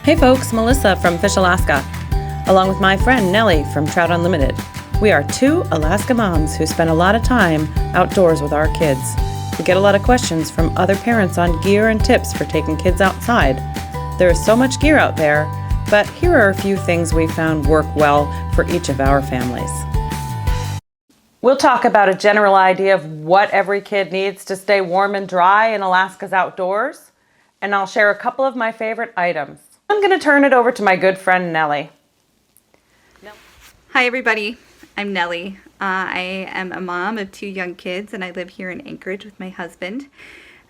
Hey folks, Melissa from Fish Alaska, along with my friend Nelli from Trout Unlimited. We are two Alaska moms who spend a lot of time outdoors with our kids. We get a lot of questions from other parents on gear and tips for taking kids outside. There is so much gear out there, but here are a few things we found work well for each of our families. We'll talk about a general idea of what every kid needs to stay warm and dry in Alaska's outdoors, and I'll share a couple of my favorite items. I'm going to turn it over to my good friend Nelli. Hi everybody, I'm Nelli. I am a mom of two young kids and I live here in Anchorage with my husband.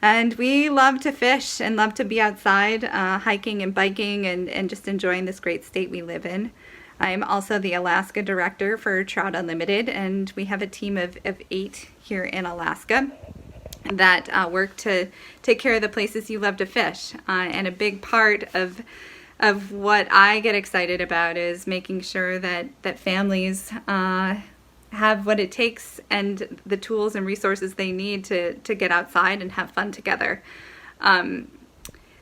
And we love to fish and love to be outside hiking and biking and just enjoying this great state we live in. I'm also the Alaska director for Trout Unlimited, and we have a team of 8 here in Alaska that work to take care of the places you love to fish. And a big part of what I get excited about is making sure that families have what it takes and the tools and resources they need to get outside and have fun together.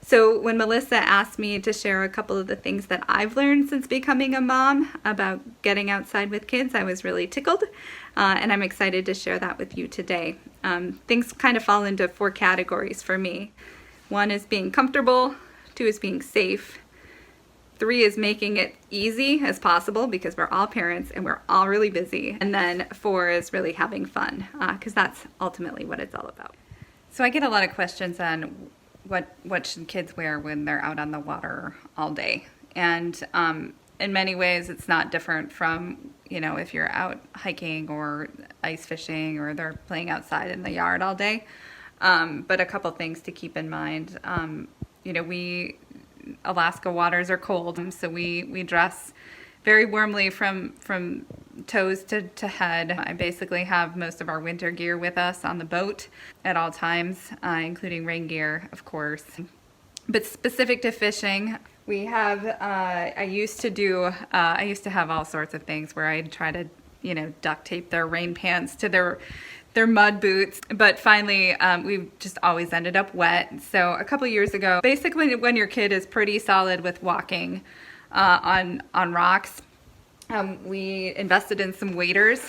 So when Melissa asked me to share a couple of the things that I've learned since becoming a mom about getting outside with kids, I was really tickled, and I'm excited to share that with you today. Things kind of fall into 4 categories for me. 1 is being comfortable, 2 is being safe, 3 is making it easy as possible because we're all parents and we're all really busy, and then 4 is really having fun, because that's ultimately what it's all about. So I get a lot of questions on what should kids wear when they're out on the water all day, and in many ways it's not different from, if you're out hiking or ice fishing or they're playing outside in the yard all day. But a couple things to keep in mind. Alaska waters are cold, so we dress very warmly from toes to head. I basically have most of our winter gear with us on the boat at all times, including rain gear, of course. But specific to fishing, we have, I used to have all sorts of things where I'd try to, duct tape their rain pants to their mud boots, but finally we've just always ended up wet. So a couple years ago, basically when your kid is pretty solid with walking on rocks, we invested in some waders.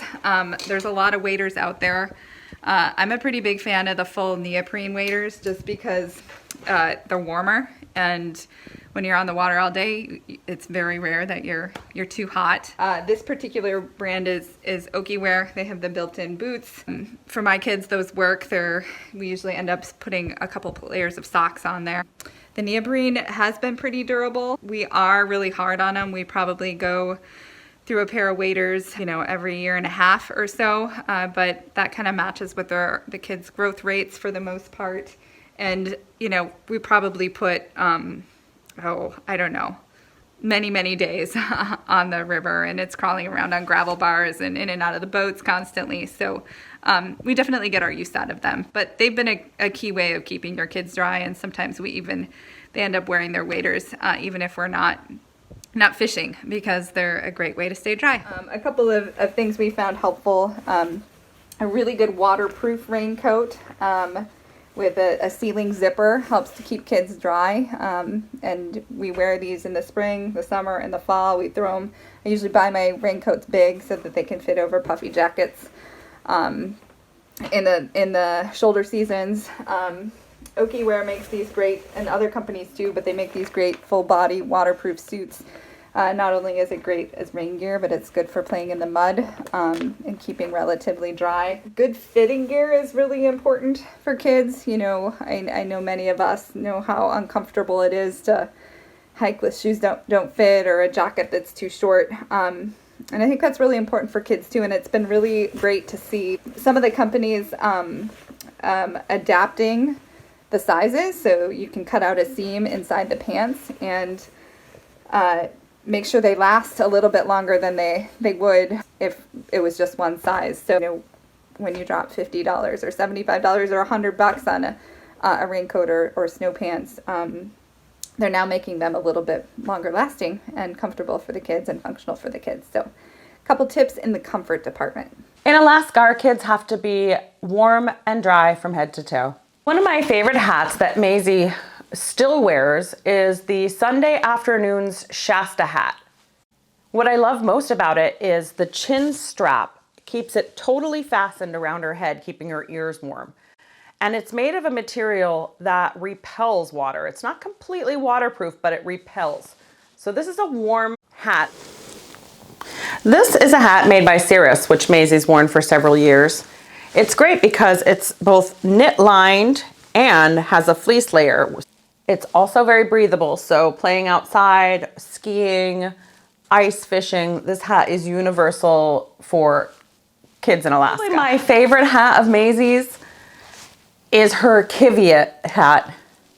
There's a lot of waders out there. I'm a pretty big fan of the full neoprene waders just because they're warmer, and when you're on the water all day, it's very rare that you're too hot. This particular brand is Okiwear. They have the built-in boots. For my kids, those work. We usually end up putting a couple layers of socks on there. The neoprene has been pretty durable. We are really hard on them. We probably go through a pair of waders, every year and a half or so, but that kind of matches with the kids' growth rates for the most part. And, we probably put, I don't know, many days on the river, and it's crawling around on gravel bars and in and out of the boats constantly. So we definitely get our use out of them, but they've been a key way of keeping your kids dry. And sometimes they end up wearing their waders, even if we're not fishing, because they're a great way to stay dry. A couple of things we found helpful. A really good waterproof raincoat with a sealing zipper helps to keep kids dry. And we wear these in the spring, the summer, and the fall. We throw them. I usually buy my raincoats big so that they can fit over puffy jackets in the shoulder seasons. Okiwear makes these great, and other companies too, but they make these great full body waterproof suits. Not only is it great as rain gear, but it's good for playing in the mud and keeping relatively dry. Good fitting gear is really important for kids. I know many of us know how uncomfortable it is to hike with shoes don't fit or a jacket that's too short. And I think that's really important for kids too. And it's been really great to see some of the companies adapting the sizes, so you can cut out a seam inside the pants and make sure they last a little bit longer than they would if it was just one size. So when you drop $50 or $75 or $100 on a raincoat or snow pants, they're now making them a little bit longer lasting and comfortable for the kids and functional for the kids. So a couple tips in the comfort department. In Alaska, our kids have to be warm and dry from head to toe. One of my favorite hats that Maisie still wears is the Sunday Afternoons Shasta hat. What I love most about it is the chin strap keeps it totally fastened around her head, keeping her ears warm. And it's made of a material that repels water. It's not completely waterproof, but it repels. So this is a warm hat. This is a hat made by Cirrus, which Maisie's worn for several years. It's great because it's both knit lined and has a fleece layer. It's also very breathable, so playing outside, skiing, ice fishing, this hat is universal for kids in Alaska. Probably my favorite hat of Maisie's is her Kiviot hat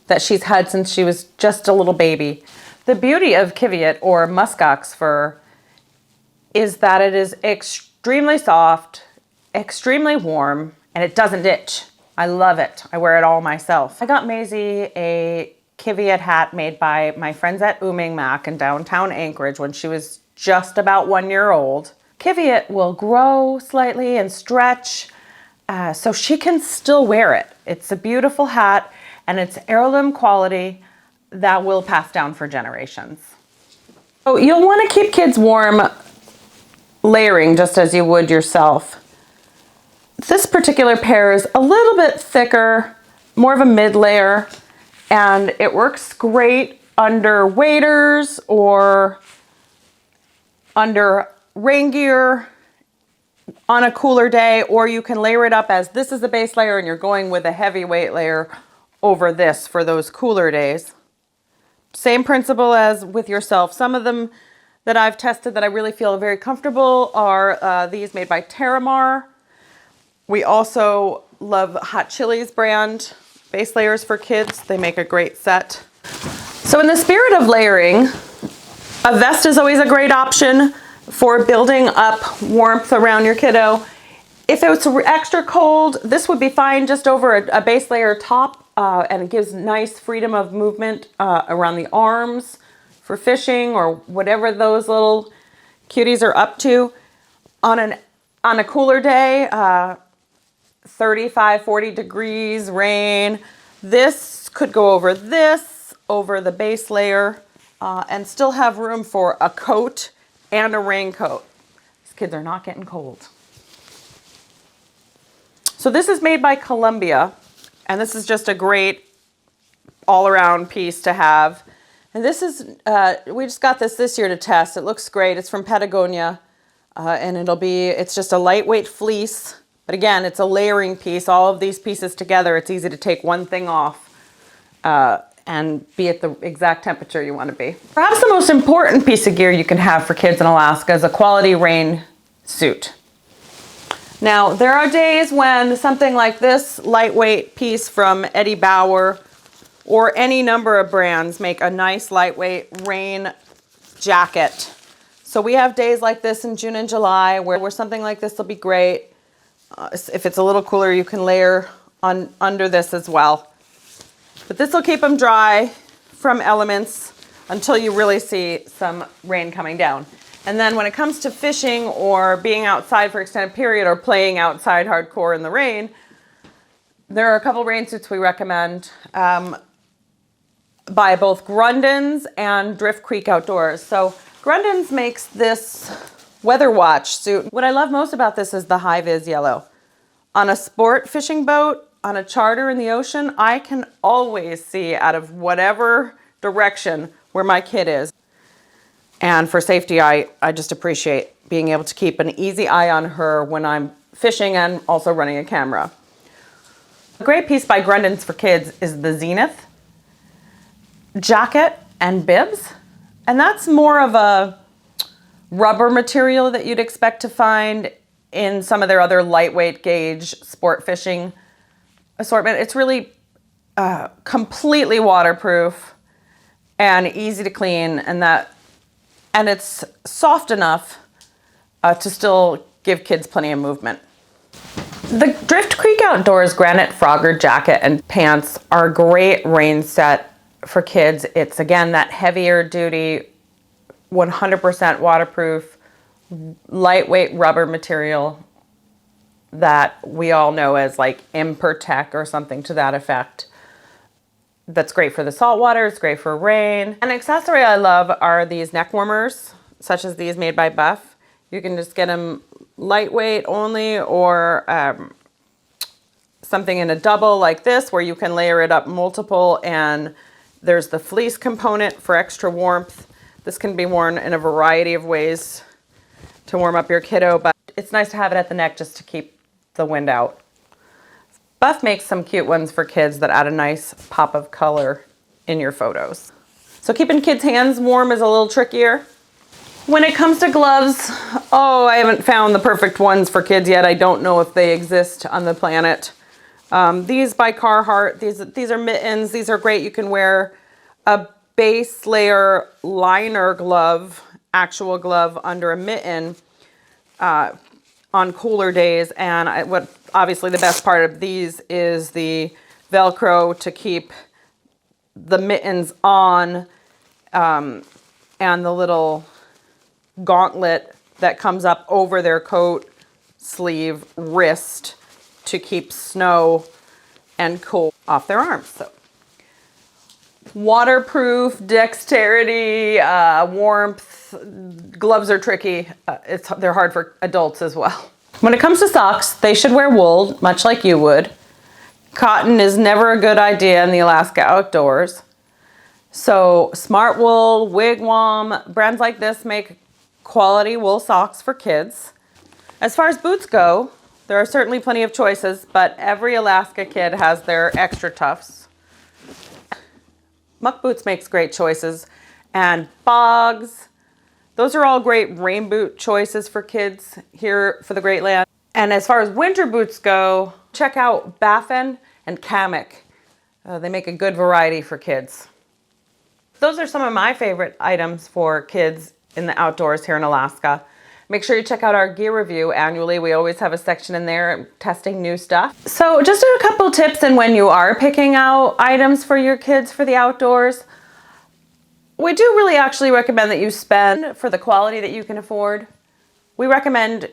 that she's had since she was just a little baby. The beauty of Kiviot, or muskox fur, is that it is extremely soft, extremely warm, and it doesn't itch. I love it. I wear it all myself. I got Maisie a Kiviot hat made by my friends at Ooming Mac in downtown Anchorage when she was just about 1 year old. Kiviot will grow slightly and stretch, so she can still wear it. It's a beautiful hat, and it's heirloom quality that will pass down for generations. So you'll want to keep kids warm layering just as you would yourself. This particular pair is a little bit thicker, more of a mid layer, and it works great under waders or under rain gear on a cooler day, or you can layer it up as this is the base layer and you're going with a heavyweight layer over this for those cooler days. Same principle as with yourself. Some of them that I've tested that I really feel very comfortable are these made by Terramar. We also love Hot Chili's brand base layers for kids. They make a great set. So in the spirit of layering, a vest is always a great option for building up warmth around your kiddo. If it was extra cold, this would be fine just over a base layer top, and it gives nice freedom of movement around the arms for fishing or whatever those little cuties are up to. On a cooler day, 35, 40 degrees, rain, this could go over this, over the base layer, and still have room for a coat and a raincoat. These kids are not getting cold. So this is made by Columbia, and this is just a great all-around piece to have. And this is, we just got this year to test. It looks great. It's from Patagonia, and it's just a lightweight fleece. But again, it's a layering piece. All of these pieces together, it's easy to take one thing off and be at the exact temperature you want to be. Perhaps the most important piece of gear you can have for kids in Alaska is a quality rain suit. Now, there are days when something like this lightweight piece from Eddie Bauer or any number of brands make a nice lightweight rain jacket. So we have days like this in June and July where something like this will be great. If it's a little cooler, you can layer under this as well. But this will keep them dry from elements until you really see some rain coming down. And then when it comes to fishing or being outside for extended period or playing outside hardcore in the rain, there are a couple rain suits we recommend by both Grundens and Drift Creek Outdoors. So Grundens makes this Weather Watch suit. What I love most about this is the high vis yellow. On a sport fishing boat, on a charter in the ocean, I can always see out of whatever direction where my kid is. And for safety, I just appreciate being able to keep an easy eye on her when I'm fishing and also running a camera. A great piece by Grundens for kids is the Zenith jacket and bibs. And that's more of a rubber material that you'd expect to find in some of their other lightweight gauge sport fishing assortment. It's really completely waterproof and easy to clean, and it's soft enough to still give kids plenty of movement. The Drift Creek Outdoors Granite Frogger jacket and pants are a great rain set for kids. It's again that heavier duty, 100% waterproof, lightweight rubber material that we all know as like Impertech or something to that effect. That's great for the salt water. It's great for rain. An accessory I love are these neck warmers, such as these made by Buff. You can just get them lightweight only, or something in a double like this where you can layer it up multiple, and there's the fleece component for extra warmth. This can be worn in a variety of ways to warm up your kiddo, but it's nice to have it at the neck just to keep the wind out. Buff makes some cute ones for kids that add a nice pop of color in your photos. So keeping kids' hands warm is a little trickier. When it comes to gloves, I haven't found the perfect ones for kids yet. I don't know if they exist on the planet. These by Carhartt, these are mittens. These are great. You can wear a base layer liner glove, actual glove, under a mitten on cooler days. And what obviously the best part of these is the Velcro to keep the mittens on, and the little gauntlet that comes up over their coat sleeve wrist to keep snow and cold off their arms. So waterproof, dexterity, warmth. Gloves are tricky. They're hard for adults as well. When it comes to socks, they should wear wool, much like you would. Cotton is never a good idea in the Alaska outdoors. So Smart Wool, Wigwam, brands like this make quality wool socks for kids. As far as boots go, there are certainly plenty of choices, but every Alaska kid has their extra toughs. Muck Boots makes great choices, and Bogs. Those are all great rain boot choices for kids here for the Great Land. And as far as winter boots go, check out Baffin and Kamek. They make a good variety for kids. Those are some of my favorite items for kids in the outdoors here in Alaska. Make sure you check out our gear review annually. We always have a section in there testing new stuff. So just a couple tips, and when you are picking out items for your kids for the outdoors, we do really actually recommend that you spend for the quality that you can afford. We recommend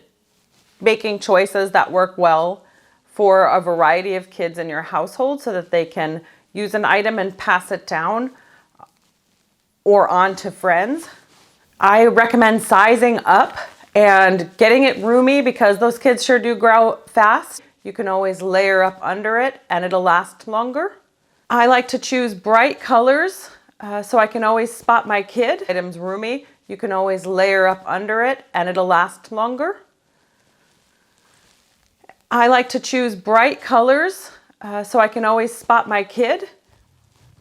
making choices that work well for a variety of kids in your household so that they can use an item and pass it down or on to friends. I recommend sizing up and getting it roomy because those kids sure do grow fast. You can always layer up under it and it'll last longer. I like to choose bright colors so I can always spot my kid. Items roomy, you can always layer up under it and it'll last longer. I like to choose bright colors so I can always spot my kid,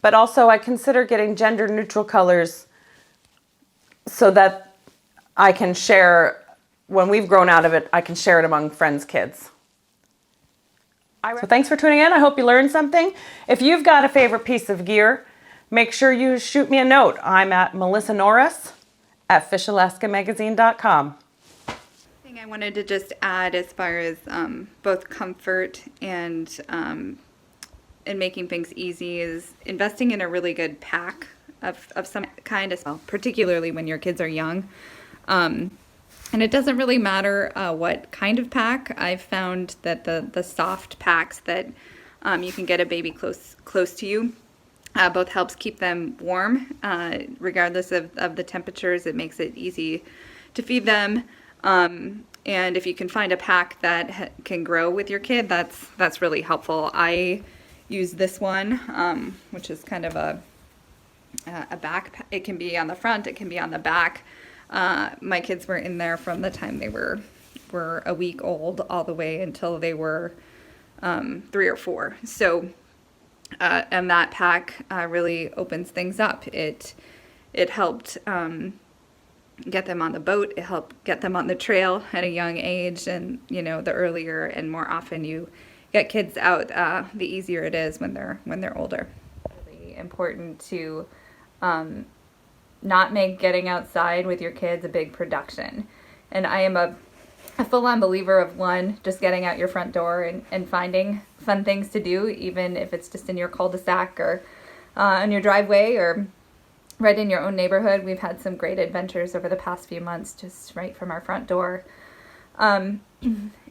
but also I consider getting gender neutral colors so that I can share, when we've grown out of it, I can share it among friends' kids. So thanks for tuning in. I hope you learned something. If you've got a favorite piece of gear, make sure you shoot me a note. I'm at Melissa Norris at FishAlaskaMagazine.com. Thing I wanted to just add as far as both comfort and making things easy is investing in a really good pack of some kind as well, particularly when your kids are young. And it doesn't really matter what kind of pack. I've found that the soft packs that you can get a baby close to you both helps keep them warm regardless of the temperatures. It makes it easy to feed them. And if you can find a pack that can grow with your kid, that's really helpful. I use this one, which is kind of a back. It can be on the front, it can be on the back. My kids were in there from the time they were a week old all the way until they were 3 or 4. So, and that pack really opens things up. It helped get them on the boat. It helped get them on the trail at a young age. And, the earlier and more often you get kids out, the easier it is when they're older. Really important to not make getting outside with your kids a big production. And I am a full-on believer of just getting out your front door and finding fun things to do, even if it's just in your cul-de-sac or on your driveway or right in your own neighborhood. We've had some great adventures over the past few months just right from our front door.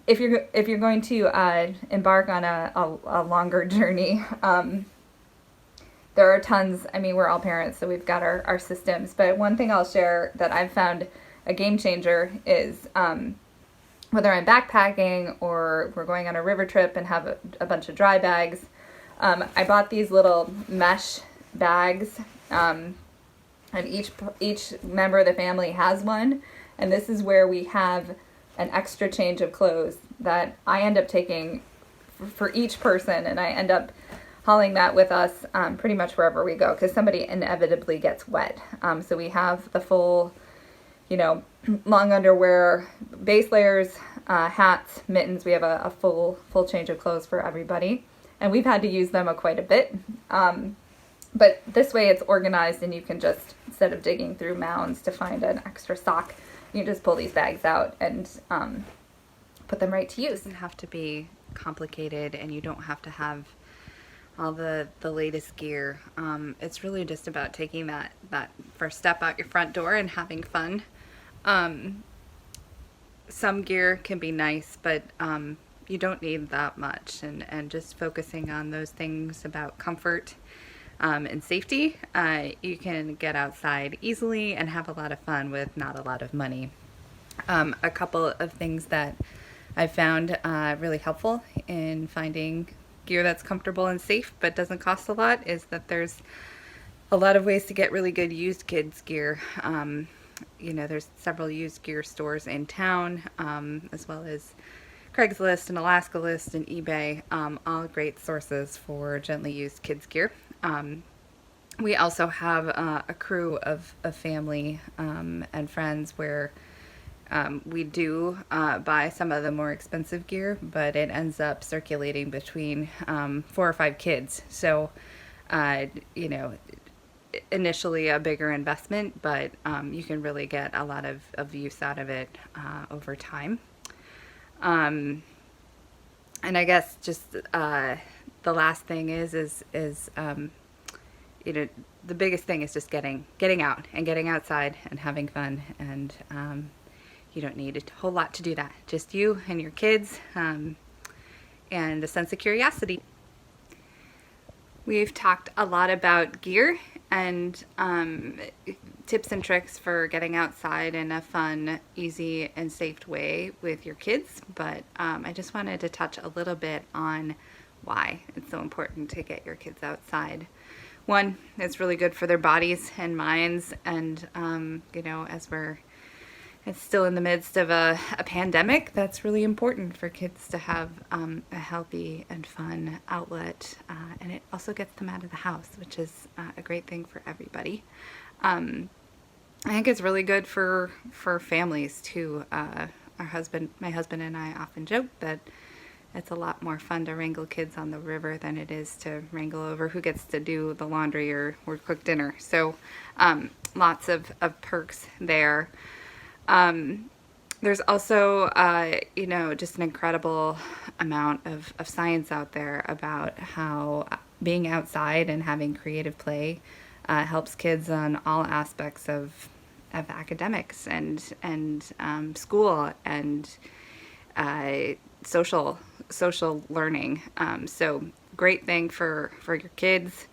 If you're going to embark on a longer journey, there are tons. I mean, we're all parents, so we've got our systems. But one thing I'll share that I've found a game changer is whether I'm backpacking or we're going on a river trip and have a bunch of dry bags. I bought these little mesh bags, and each member of the family has one. And this is where we have an extra change of clothes that I end up taking for each person, and I end up hauling that with us pretty much wherever we go, because somebody inevitably gets wet. So we have the full, long underwear, base layers, hats, mittens. We have a full change of clothes for everybody, and we've had to use them quite a bit. But this way it's organized, and you can just, instead of digging through mounds to find an extra sock, you can just pull these bags out and put them right to use. It doesn't have to be complicated, and you don't have to have all the latest gear. It's really just about taking that first step out your front door and having fun. Some gear can be nice, but you don't need that much, and just focusing on those things about comfort and safety, you can get outside easily and have a lot of fun with not a lot of money. A couple of things that I found really helpful in finding gear that's comfortable and safe but doesn't cost a lot is that there's a lot of ways to get really good used kids gear. There's several used gear stores in town, as well as Craigslist and Alaska List and eBay, all great sources for gently used kids gear. We also have a crew of family and friends where we do buy some of the more expensive gear, but it ends up circulating between 4 or 5 kids. So, initially a bigger investment, but you can really get a lot of use out of it over time. And I guess just the last thing is the biggest thing is just getting out and getting outside and having fun, and you don't need a whole lot to do that. Just you and your kids, and a sense of curiosity. We've talked a lot about gear and tips and tricks for getting outside in a fun, easy, and safe way with your kids, but I just wanted to touch a little bit on why it's so important to get your kids outside. One, it's really good for their bodies and minds, and it's still in the midst of a pandemic. That's really important for kids to have a healthy and fun outlet, and it also gets them out of the house, which is a great thing for everybody. I think it's really good for families too. My husband and I often joke that it's a lot more fun to wrangle kids on the river than it is to wrangle over who gets to do the laundry or cook dinner. So lots of perks there. There's also, just an incredible amount of science out there about how being outside and having creative play helps kids on all aspects of academics and school and social learning. So great thing for your kids.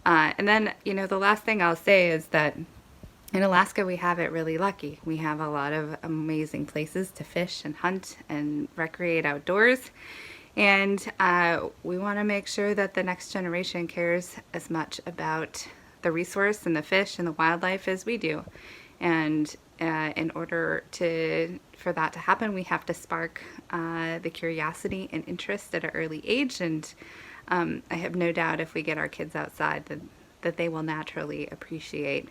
And then, the last thing I'll say is that in Alaska, we have it really lucky. We have a lot of amazing places to fish and hunt and recreate outdoors. And we want to make sure that the next generation cares as much about the resource and the fish and the wildlife as we do. And in order for that to happen, we have to spark the curiosity and interest at an early age. And I have no doubt if we get our kids outside that they will naturally appreciate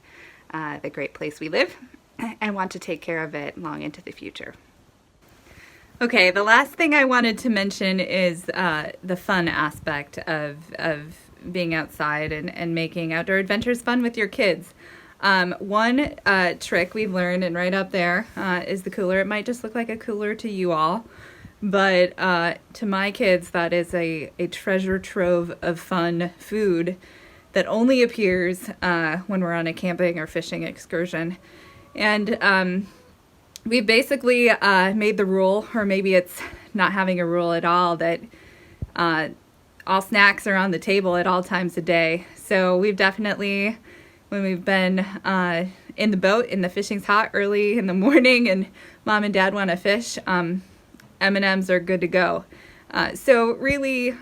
the great place we live and want to take care of it long into the future. Okay, the last thing I wanted to mention is the fun aspect of being outside and making outdoor adventures fun with your kids. One trick we've learned, and right up there, is the cooler. It might just look like a cooler to you all, but to my kids, that is a treasure trove of fun food that only appears when we're on a camping or fishing excursion. And we basically made the rule, or maybe it's not having a rule at all, that all snacks are on the table at all times of day. So we've definitely, when we've been in the boat and the fishing's hot early in the morning and mom and dad want to fish, M&Ms are good to go. So really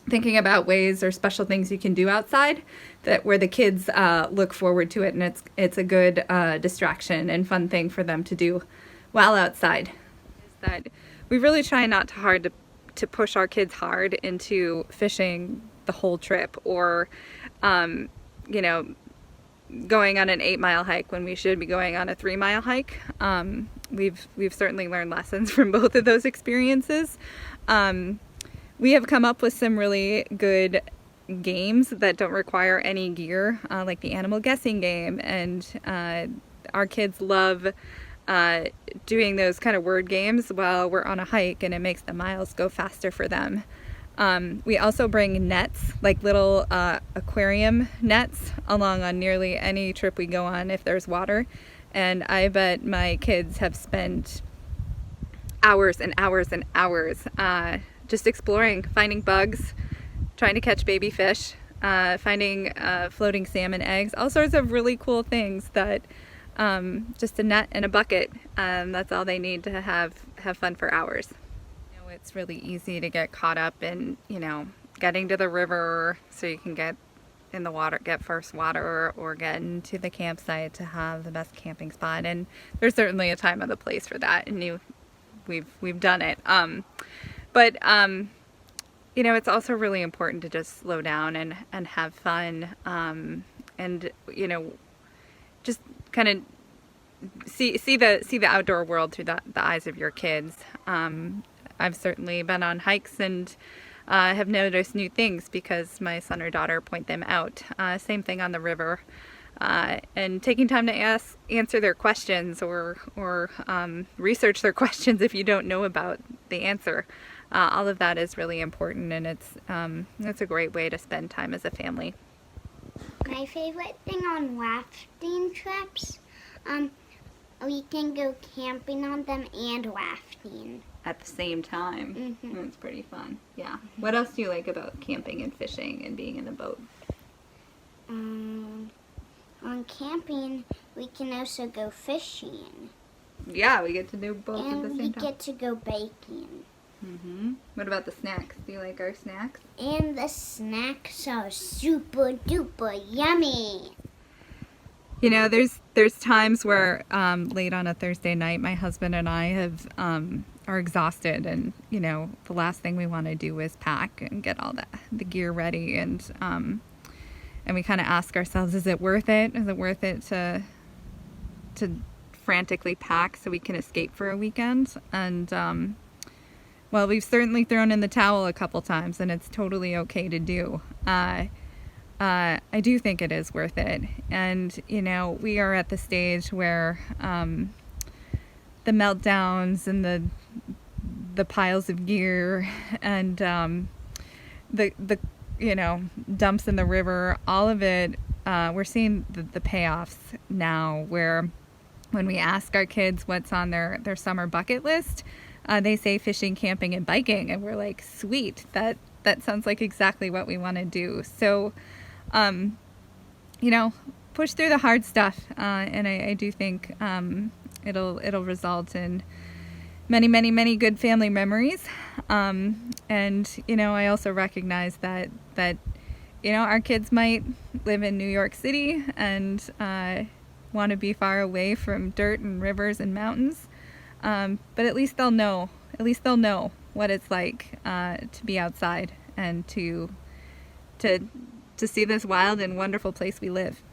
thinking about ways or special things you can do outside that where the kids look forward to it, and it's a good distraction and fun thing for them to do while outside. Is that we really try not to push our kids hard into fishing the whole trip, or you know, going on an 8-mile hike when we should be going on a 3-mile hike. We've certainly learned lessons from both of those experiences. We have come up with some really good games that don't require any gear, like the animal guessing game, and our kids love doing those kind of word games while we're on a hike, and it makes the miles go faster for them. We also bring nets, like little aquarium nets, along on nearly any trip we go on if there's water, and I bet my kids have spent hours and hours and hours just exploring, finding bugs, trying to catch baby fish, finding floating salmon eggs, all sorts of really cool things that just a net and a bucket, that's all they need to have fun for hours. You know, it's really easy to get caught up in, you know, getting to the river so you can get in the water, get first water, or get into the campsite to have the best camping spot. And there's certainly a time and a place for that, and we've done it. But you know, it's also really important to just slow down and have fun, and you know, just kind of see the outdoor world through the eyes of your kids. I've certainly been on hikes and have noticed new things because my son or daughter point them out. Same thing on the river, and taking time to answer their questions or research their questions if you don't know about the answer. All of that is really important, and it's a great way to spend time as a family. My favorite thing on rafting trips, we can go camping on them and rafting. At the same time. Mm-hmm. It's pretty fun. Yeah. What else do you like about camping and fishing and being in the boat? On camping, we can also go fishing. Yeah, we get to do both at the And same we time. get to go baking. What about the snacks? Do you like our snacks? And the snacks are super duper yummy. You know, there's times where late on a Thursday night, my husband and I are exhausted, and you know, the last thing we want to do is pack and get all the gear ready, and we kind of ask ourselves, is it worth it? Is it worth it to frantically pack so we can escape for a weekend? And well, we've certainly thrown in the towel a couple times, and it's totally okay to do. I do think it is worth it. And, you know, we are at the stage where the meltdowns and the piles of gear and the you know, dumps in the river, all of it, we're seeing the payoffs now, where when we ask our kids what's on their summer bucket list, they say fishing, camping, and biking, and we're like, sweet, that sounds like exactly what we want to do. So, you know, push through the hard stuff, and I do think it'll result in many, many, many good family memories. And you know, I also recognize that you know, our kids might live in New York City and want to be far away from dirt and rivers and mountains. But at least they'll know what it's like to be outside and to see this wild and wonderful place we live.